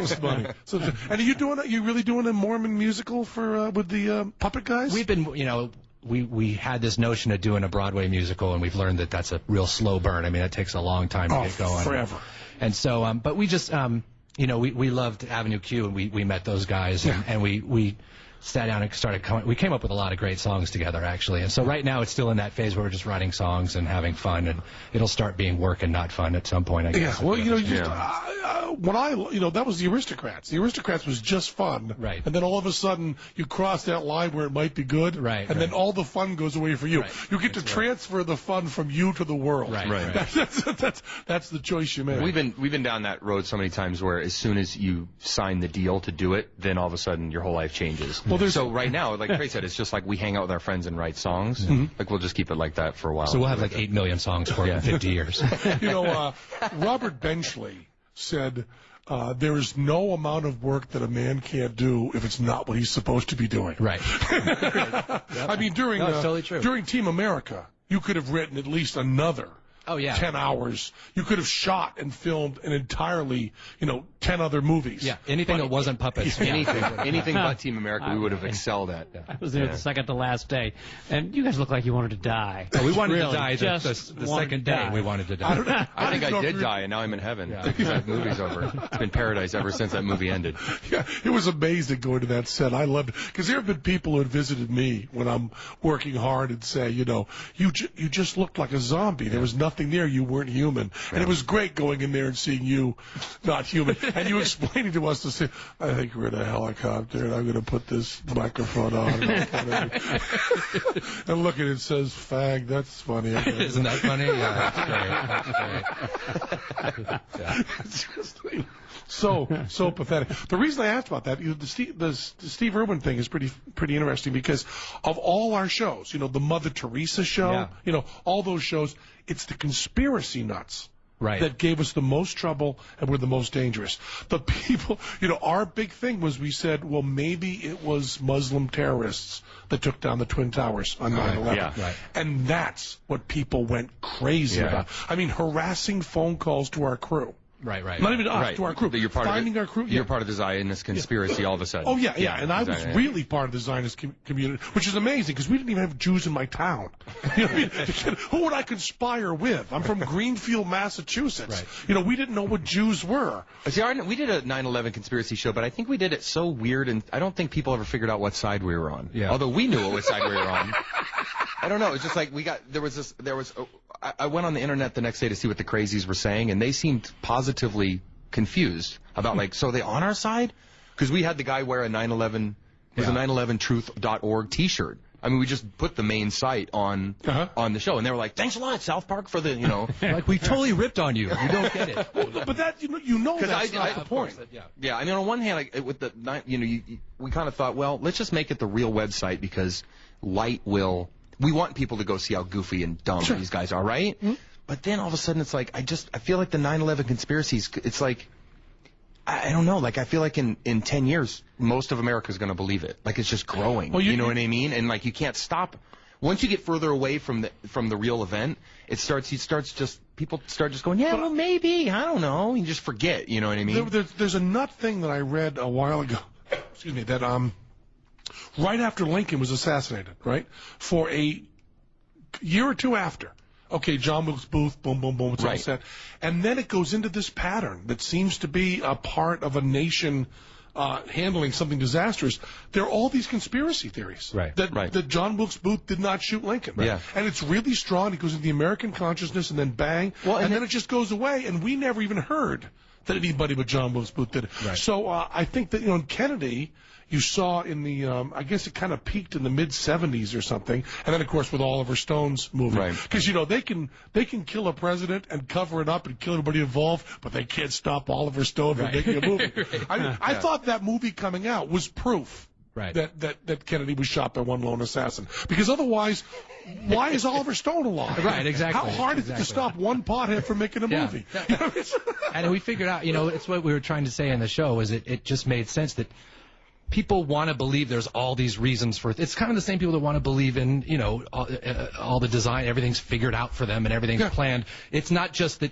was funny. So, and are you really doing a Mormon musical for with the puppet guys? We've been, we had this notion of doing a Broadway musical, and we've learned that that's a real slow burn. I mean, it takes a long time to get going. Forever. And so, but we just, we loved Avenue Q, and we met those guys, and we sat down and started we came up with a lot of great songs together, actually. And so right now it's still in that phase where we're just writing songs and having fun, and it'll start being work and not fun at some point, I guess. Yeah, well, that was the Aristocrats. The Aristocrats was just fun. Right. And then all of a sudden you cross that line where it might be good. Right. And then all the fun goes away for you. Right. You get to transfer the fun from you to the world. Right. That's the choice you make. We've been down that road so many times where as soon as you sign the deal to do it, then all of a sudden your whole life changes. Well, so right now, like Trey said, it's just like we hang out with our friends and write songs. Like we'll just keep it like that for a while. So we'll have like 8 million songs for 50 years. Robert Benchley said, there is no amount of work that a man can't do if it's not what he's supposed to be doing. Right. I mean, during Team America, you could have written at least another 10 hours. You could have shot and filmed an entirely, 10 other movies. Yeah, anything that wasn't puppets. Anything but Team America we would have excelled at. I was there the second to last day, and you guys look like you wanted to die. Oh, we wanted really, to die the second day. We wanted to die. I think I did die, and now I'm in heaven. Because that movie's over. It's been paradise ever since that movie ended. Yeah, it was amazing going to that set. I loved it. Because there have been people who had visited me when I'm working hard and say, you just looked like a zombie. There was nothing there. You weren't human. And it was great going in there and seeing you not human. And you explaining to us to say, I think we're in a helicopter and I'm going to put this microphone on. And look at it, says fag. That's funny. Isn't that funny? Yeah, that's great. It's just so pathetic. The reason I asked about that, the Steve Irwin thing is pretty interesting because of all our shows, the Mother Teresa show, all those shows, it's the conspiracy nuts. Right. That gave us the most trouble and were the most dangerous. The people, our big thing was we said, well, maybe it was Muslim terrorists that took down the Twin Towers on 9/11. Yeah. Right. And that's what people went crazy about. I mean, harassing phone calls to our crew. Right. Not even us, to our crew. You're part Finding our crew. You're part of the Zionist conspiracy all of a sudden. Oh, yeah. And I was really part of the Zionist community, which is amazing because we didn't even have Jews in my town. Who would I conspire with? I'm from Greenfield, Massachusetts. Right. We didn't know what Jews were. See, we did a 9/11 conspiracy show, but I think we did it so weird, and I don't think people ever figured out what side we were on. Yeah. Although we knew what side we were on. I don't know. It's just like I went on the internet the next day to see what the crazies were saying, and they seemed positively confused about so are they on our side? Because we had the guy wear a 9/11 a 9/11truth.org T-shirt. I mean, we just put the main site on the show, and they were like, "Thanks a lot, South Park, for the like we totally ripped on you. You don't get it." But that that's not the point. Yeah. I mean, on one hand, with the we kind of thought, well, let's just make it the real website because light will. We want people to go see how goofy and dumb these guys are, right? Mm-hmm. But then all of a sudden it's like, I feel like the 9/11 conspiracies, it's like, I don't know, I feel like in 10 years, most of America's going to believe it. Like it's just growing, you know what I mean? And you can't stop. Once you get further away from the real event, people start just going, well, maybe, I don't know. You just forget, you know what I mean? There's a nut thing that I read a while ago, excuse me, that, right after Lincoln was assassinated, right? For a year or two after. Okay, John Wilkes Booth, boom, boom, boom, it's all set. And then it goes into this pattern that seems to be a part of a nation handling something disastrous. There are all these conspiracy theories. That John Wilkes Booth did not shoot Lincoln. Yeah. And it's really strong. It goes into the American consciousness and then bang. Well, and then it just goes away. And we never even heard that anybody but John Wilkes Booth did it. Right. So I think that, in Kennedy, you saw in the, I guess it kind of peaked in the mid-'70s or something, and then, of course, with Oliver Stone's movie. Because, they can kill a president and cover it up and kill everybody involved, but they can't stop Oliver Stone from making a movie. I thought that movie coming out was proof that Kennedy was shot by one lone assassin. Because otherwise, why is Oliver Stone alive? Right, exactly. How hard is it to stop one pothead from making a movie? And we figured out, it's what we were trying to say in the show, is it just made sense that people want to believe there's all these reasons for it. It's kind of the same people that want to believe in, you know, all the design, everything's figured out for them and everything's planned. It's not just that,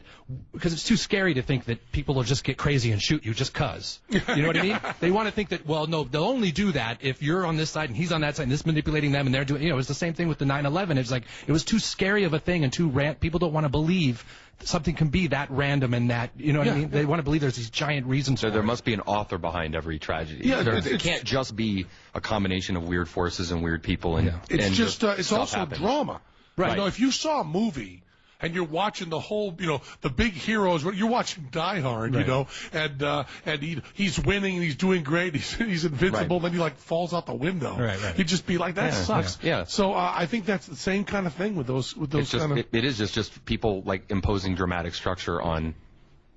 because it's too scary to think that people will just get crazy and shoot you just 'cause. You know what I mean? They want to think that, well, no, they'll only do that if you're on this side and he's on that side and this manipulating them and they're doing, you know, it's the same thing with the 9/11. It's like, it was too scary of a thing and people don't want to believe something can be that random and that, you know what I mean? They want to believe there's these giant reasons for it. There must be an author behind every tragedy. Yeah, it can't just be a combination of weird forces and weird people. And it's and just it's also happens. drama. Right. You know, if you saw a movie and you're watching the whole, you know, the big heroes, you're watching Die Hard, you know, and he's winning and he's doing great, he's invincible, then he like falls out the window. Right. He'd just be like, that sucks. Yeah. So I think that's the same kind of thing with those It is just people like imposing dramatic structure on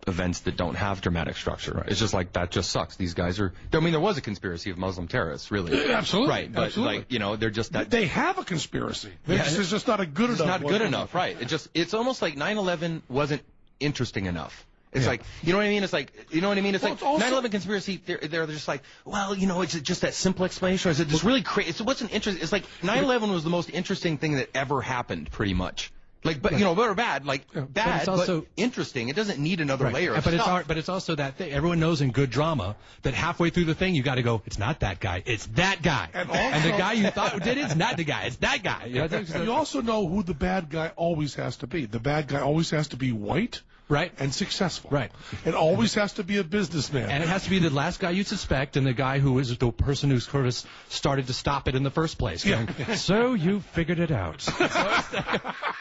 events that don't have dramatic structure. Right. It's just like, that just sucks. These guys are, I mean, there was a conspiracy of Muslim terrorists, really. Absolutely. Right, but absolutely. like, you know, they're just that. They have a conspiracy. It's just not a good enough. It's not good enough, right. It's almost like 9/11 wasn't interesting enough. It's like, you know what I mean? It's like, you know what I mean? It's like 9/11 conspiracy. They're just like, well, you know, is it just that simple explanation, or is it just really crazy? It wasn't interesting. It's like 9/11 was the most interesting thing that ever happened, pretty much. Like, but you know, good or bad, like bad, but, also, interesting. It doesn't need another layer of stuff. But it's also that thing. Everyone knows in good drama that halfway through the thing you got to go, it's not that guy, it's that guy, and the guy you thought did it's not the guy, it's that guy. You also know who the bad guy always has to be. The bad guy always has to be white. Right. And successful. Right. It always has to be a businessman. And it has to be the last guy you suspect and the guy who is the person who sort of started to stop it in the first place. Going, so you figured it out.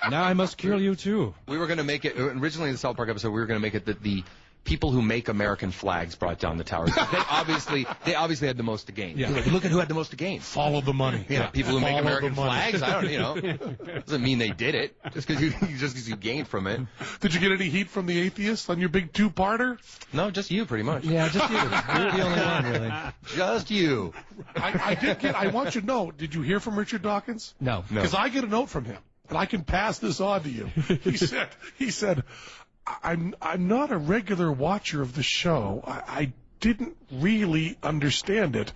Now I must kill you too. We were going to make it, originally in the South Park episode, we were going to make it that the people who make American flags brought down the towers. They obviously had the most to gain. Yeah. Like, look at who had the most to gain. Follow the money. Yeah, people who make Follow American the money. flags, I don't, you know, doesn't mean they did it. Just because you gained from it. Did you get any heat from the atheists on your big two-parter? No, just you, pretty much. Yeah, just you. You're the only one, really. Just you. I want you to know, did you hear from Richard Dawkins? No. Because I get a note from him, and I can pass this on to you. He said, I'm not a regular watcher of the show. I didn't really understand it,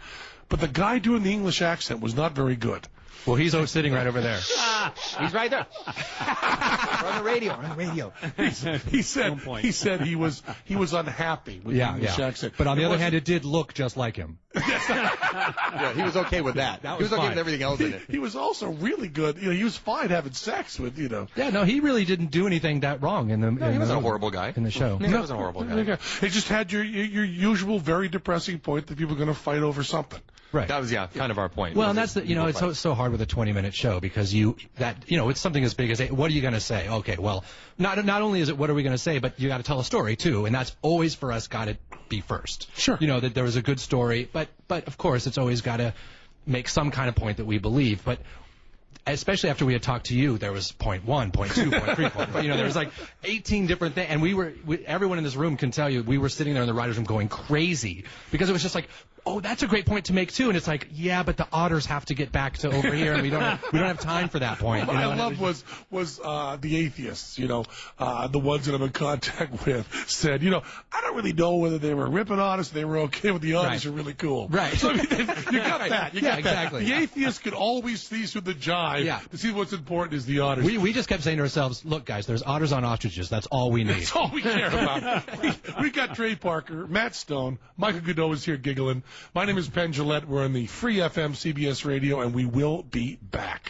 but the guy doing the English accent was not very good. Well, he's sitting right over there. He's right there. We're on the radio. We're on the radio. He said he was unhappy with the English accent. But on the other hand, it did look just like him. Yeah, he was okay with that. He was okay with everything else in it. He was also really good. You know, he was fine having sex with, you know. Yeah, no, he really didn't do anything that wrong in the. No, he wasn't a horrible guy in the show. No, he wasn't a horrible guy. It just had your usual very depressing point that people are going to fight over something. Right. That was kind of our point. Well, and that's the, you know, it's so hard with a 20-minute show because it's something as big as what are you going to say? Okay, well, not only is it what are we going to say, but you got to tell a story too, and that's always for us got to be first. Sure. You know that there was a good story, but of course it's always got to make some kind of point that we believe, but. Especially after we had talked to you, there was point 1, point 2, point 3, point 4. You know, there was like 18 different things, and everyone in this room can tell you we were sitting there in the writers' room going crazy because it was just like, oh, that's a great point to make too, and it's like, yeah, but the otters have to get back to over here, and we don't have time for that point. What I loved was the atheists. You know, the ones that I'm in contact with said, you know, I don't really know whether they were ripping on us, they were okay with the others are really cool. Right. So, I mean, you got that. You got exactly. That. The atheists could always see through the jive to see what's important is the otters. We just kept saying to ourselves, look, guys, there's otters on ostriches. That's all we need. That's all we care about. we got Trey Parker, Matt Stone, Michael Godot is here giggling. My name is Penn Jillette. We're on the Free FM CBS Radio, and we will be back.